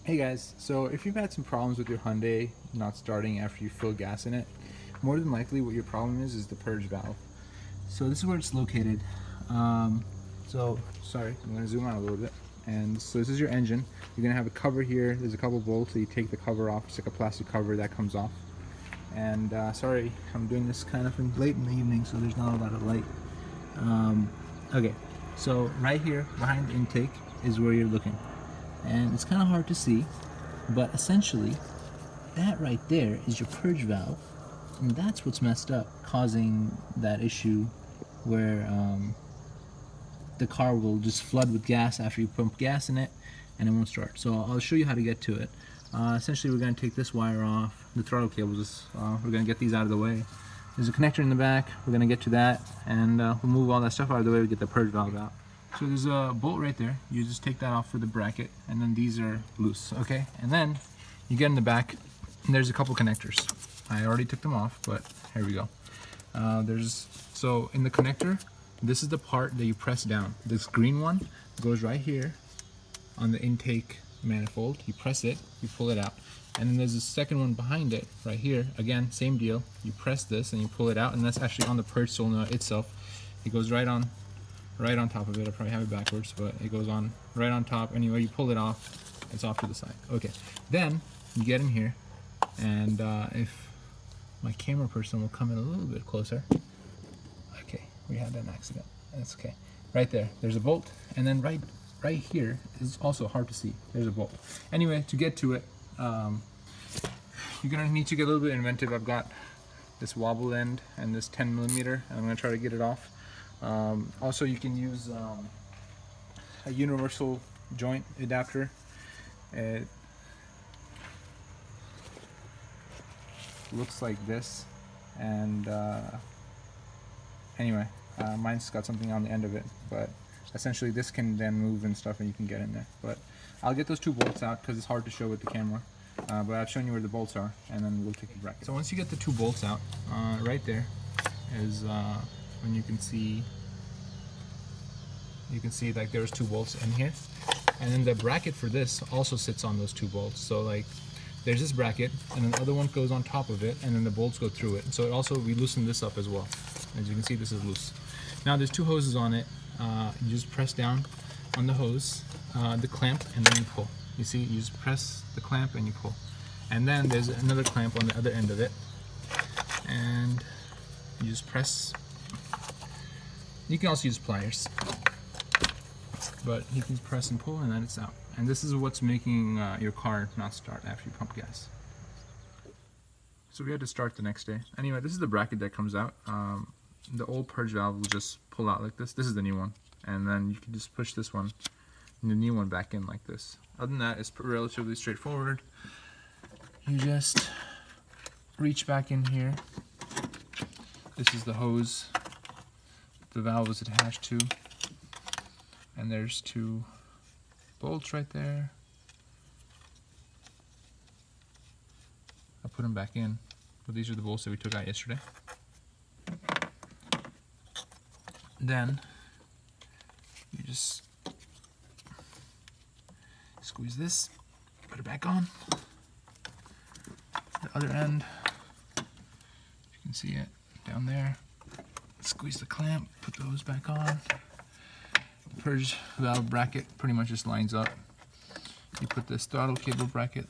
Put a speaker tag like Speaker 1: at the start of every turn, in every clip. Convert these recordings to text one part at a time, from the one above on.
Speaker 1: Hey guys, so if you've had some problems with your Hyundai not starting after you fill gas in it, more than likely what your problem is the purge valve. So this is where it's located. Sorry, I'm going to zoom out a little bit. And so this is your engine. You're going to have a cover here. There's a couple bolts, so you take the cover off. It's like a plastic cover that comes off. And sorry, I'm doing this kind of late in the evening, so there's not a lot of light. Okay, so right here behind the intake is where you're looking. And it's kind of hard to see, but essentially that right there is your purge valve, and that's what's messed up, causing that issue where the car will just flood with gas after you pump gas in it and it won't start. So I'll show you how to get to it. Essentially we're going to take this wire off, the throttle cables, we're going to get these out of the way. There's a connector in the back, we're going to get to that, and we'll move all that stuff out of the way to get the purge valve out. So there's a bolt right there. You just take that off for the bracket, and then these are loose, okay? And then you get in the back, and there's a couple connectors. I already took them off, but here we go. So in the connector, this is the part that you press down. This green one goes right here on the intake manifold. You press it, you pull it out. And then there's a second one behind it, right here. Again, same deal. You press this and you pull it out, and that's actually on the purge solenoid itself. It goes right on top of it. I probably have it backwards, but it goes on right on top. Anyway, you pull it off, it's off to the side. Okay, then you get in here, and if my camera person will come in a little bit closer. Okay, we had an accident. That's okay. Right there, there's a bolt, and then right here is also hard to see. There's a bolt. Anyway, to get to it, you're gonna need to get a little bit inventive. I've got this wobble end and this 10mm, and I'm gonna try to get it off. Also, you can use a universal joint adapter. It looks like this, and anyway, mine's got something on the end of it, but essentially this can then move and stuff, and you can get in there. But I'll get those two bolts out because it's hard to show with the camera, but I've shown you where the bolts are, and then we'll take the bracket. So once you get the two bolts out, right there is when you can see like there's two bolts in here, and then the bracket for this also sits on those two bolts. So like there's this bracket, and then the other one goes on top of it, and then the bolts go through it. So it also, we loosen this up as well. As you can see, this is loose. Now there's two hoses on it. You just press down on the hose, the clamp, and then you pull. You see, you just press the clamp and you pull. And then there's another clamp on the other end of it, and you just press. You can also use pliers, but you can press and pull, and then it's out. And this is what's making your car not start after you pump gas. So we had to start the next day. Anyway, this is the bracket that comes out. The old purge valve will just pull out like this. This is the new one. And then you can just push this one and the new one back in like this. Other than that, it's relatively straightforward. You just reach back in here. This is the hose the valve is attached to. And there's two bolts right there. I'll put them back in. But these are the bolts that we took out yesterday. Then you just squeeze this, put it back on. The other end, you can see it down there. Squeeze the clamp, put the hose back on. The purge valve bracket pretty much just lines up. You put this throttle cable bracket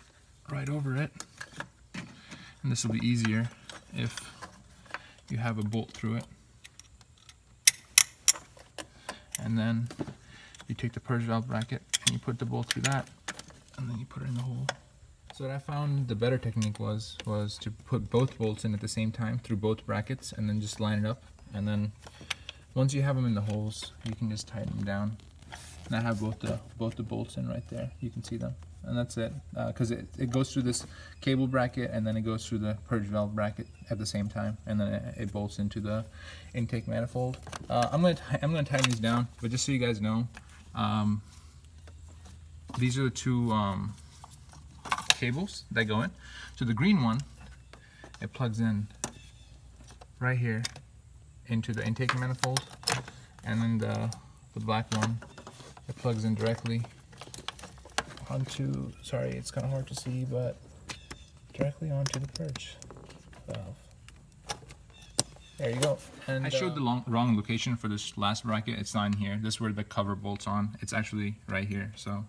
Speaker 1: right over it, and this will be easier if you have a bolt through it. And then you take the purge valve bracket and you put the bolt through that, and then you put it in the hole. So what I found the better technique was to put both bolts in at the same time through both brackets, and then just line it up. And then once you have them in the holes, you can just tighten them down. And I have both the bolts in right there. You can see them, and that's it. Because it goes through this cable bracket, and then it goes through the purge valve bracket at the same time, and then it bolts into the intake manifold. I'm gonna tighten these down, but just so you guys know, these are the two cables that go in. So the green one, it plugs in right here into the intake manifold, and then the black one, it plugs in directly onto, sorry, it's kind of hard to see, but directly onto the Purge valve. There you go. And I showed the wrong location for this last bracket. It's not in here. This is where the cover bolts on. It's actually right here. So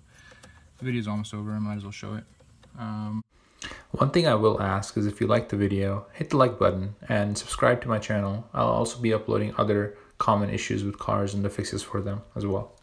Speaker 1: the video is almost over. I might as well show it. One thing I will ask is if you like the video, hit the like button and subscribe to my channel. I'll also be uploading other common issues with cars and the fixes for them as well.